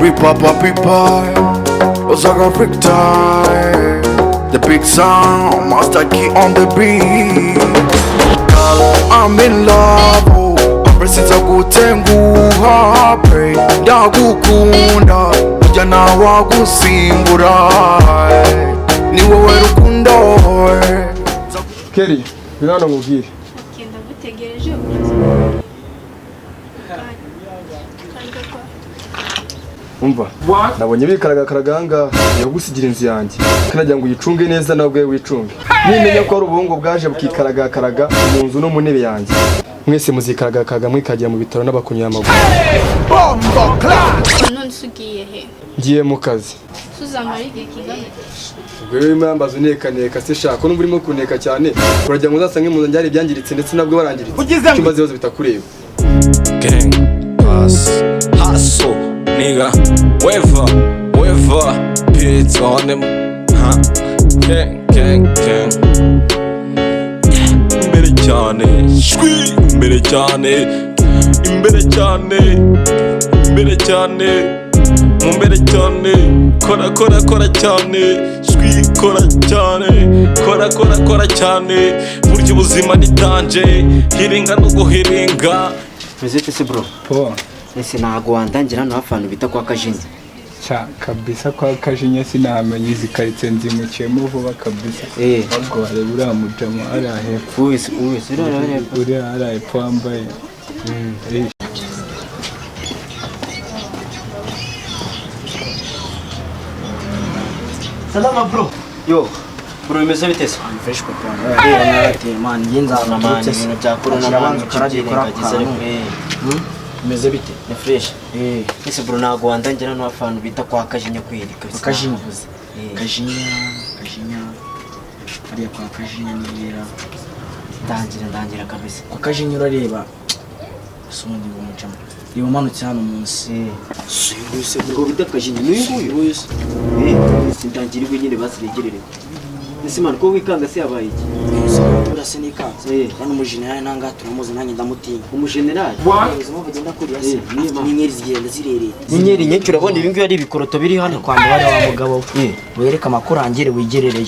Papa pie, was like a freak tie. The big sound, master key on the beat. Girl, I'm in love, oh. I'm pressing to go tengu happy. Ndagukunda, ujana wagusimbura. Ni wowe rukundo. Kelly, binano ngubwire. Kenda gutegereje umva nabonye bikaragakaraga yagusigira inzu yanjye kanagira ngo uyicunge neza nabwo wicunge nimenya ko ari ubungo bwaje bukikaragakaraga mu nzu no mu ntebe yanjye mwese muzikaragakaga mwikagiye mu bitaro n'abakunyura amaguru bombo class none sugiye he ngiye mu kazi suzamara igihe kigana wewe mambazo nekaneka se shaka no burimo kuneka cyane uragira ngo uzasange mu nzu byari byangiritse ndetse nabwo barangiritse cyumba zibazo bitakureba gang pass hustle nigga, wave, pits on them, huh? Gang. Imbere cyane, shwi, imbere cyane, kora cyane, shwi, kora cyane, burya ubuzima ni danje, hiringa no guhiringa. Mzete se bro. Poa. Ese nago wandangira no hafano bita kwa Kajinya. Cha kabisa kwa Kajinya sinamenye izikaritse nzimukiyemo vuba kabisa. Ahubwo wale buriya mujama ari ahepfo. Uwese uriya ari ahepfo wambaye. Salama bro. Yo. Bro bimeze bite se? Fresh papa. Narate man yenza na man ibintu bya corona abantu karagiye kagize bimeze bite? Ni fresh. Ese bro nago wandangira no hafano bita kwa Kajinya kweli kabisa. Kajinya. Ariya kwa Kajinya nira. Ndangira kabisa. Kwa Kajinya urareba. Sundi bumujama. Iyo manutse hano munsi. Suyuse bro bita Kajinya n'inguyu. Sindangira ibyo nyine basiregerere. Ese man ko wikanga se yabaye iki? Urase nikanze. Hano umujenerali nanga turamuzi nanjye ndamutinya. Umujenerali? Ubuzima bugenda kuri yase. Inyenyeri zigenda zirerera. Inyenyeri nyinshi urabona ibi ngibi ari ibikoroto biri hano kwa mbare wa mugabo. Wereka amakuru angire wigerereyo.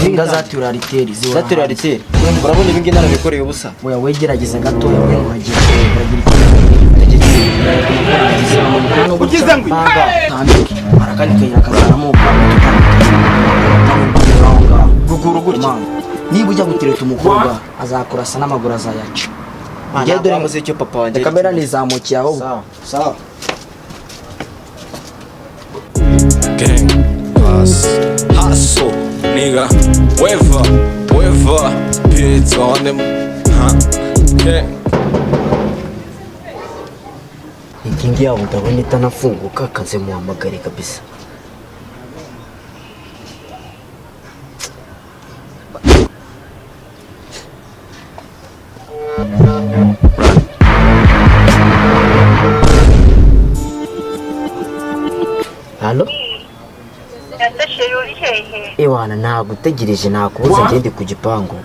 Inga zatura riteri ziwa. Zatura riteri. Urabona ibi ngibi narabikoreye ubusa. Oya wegerageza gato yawe uragira ugize ngo tandike arakandi kenya kazaramuka ruguru gutya niba ujya gutereta umukobwa azakurasa n'amaguru azayaca njye dore ngo se cyo papa wanjye kamera nizamukiye aho sawa Gang pass hustle nigga, wave, pits on them, huh? Gang. Ingingi yabo ndabona itanafunguka kaze muhamagare kabisa. Halo? Yatashye uri hehe? Ewana nagutegereje nakubuze ngende ku gipangu.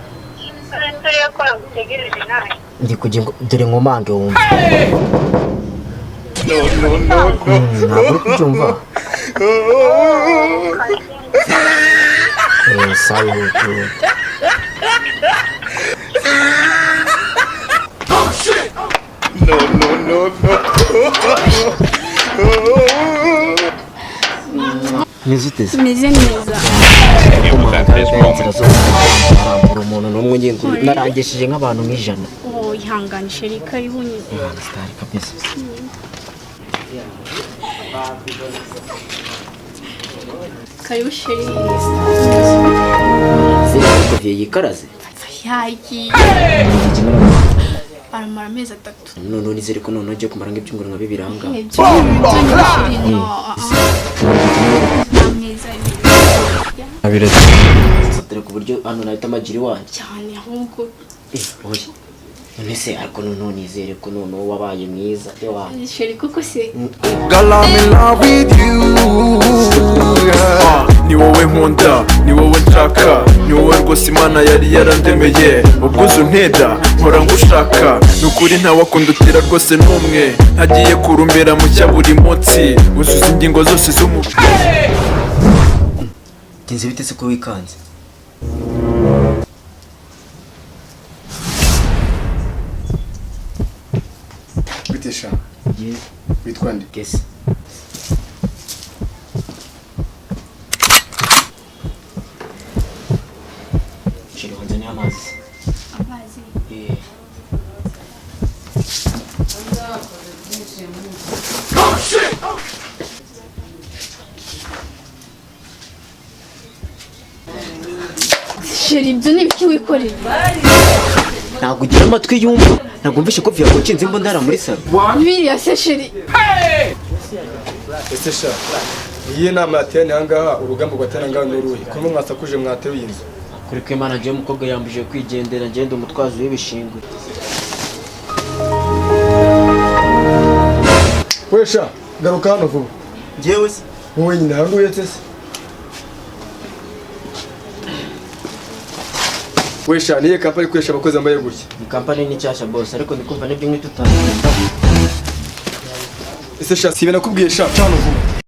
Turi yakora gutegereje nawe. Ndi kujye dore nkomange wumva. Ntabwo kubyumva. Sawa hutu. No. Meziteze. Meze neza. Umuntu n'umwe ngengo narangishije nk'abantu nk'ijana. Ihanganishe rika rihunye. Stari kabisa. Karibu sheri. Ziri yikaraze. Yaki. Aramara amezi 3. None nizere ko none ugiye kumara nk'ibyunguru nka bibiranga. Abiretse. Satire ku buryo hano nahita amagiri wanjye. Cyane ahubwo. Oya. Nese ariko none nizere ko none wabaye mwiza wanjye. Sheri kuko se. Girl, I'm in love with you. Yeah. ni wowe nkunda, ni wowe nshaka, ni wowe rwose Imana yari yarandemeye. Ubwuzu nteda mpora ngushaka, nukuri ntawakundutira rwose n'umwe. Ntagiye kurumbera mucya buri munsi, uzuza ingingo zose z'umubiri. Genze bite se ko wikanze? Bitesha Ye, witwa nde? kese. Shiri wanzani amazi. Amazi. Eh. Sheri, ibyo ni ibiki wikorera? Ntabwo ugira amatwi yumva. Ntabwo mvishe ko Viago nshinze imbondara muri salo. Biriya se Sheri. Ese sha iyi nama yateranye ahangaha urugamba rwateranye ahangaha n'uruhe kumwe mwasakuje mwateruye inzu Kuri ko Imana agiye umukobwa yambuje kwigendera ngende umutwazo w'ibishingwe. wesha garuka hano vuba Njyewe se wowe nyine hangu uyetse se wesha niye kampani kwesha abakozi bambaye gutya ni kampani ni cyashya boss ariko ndikumva n'ibyo nk'itutanga. ese sha sibe nakubwiye sha hano vuba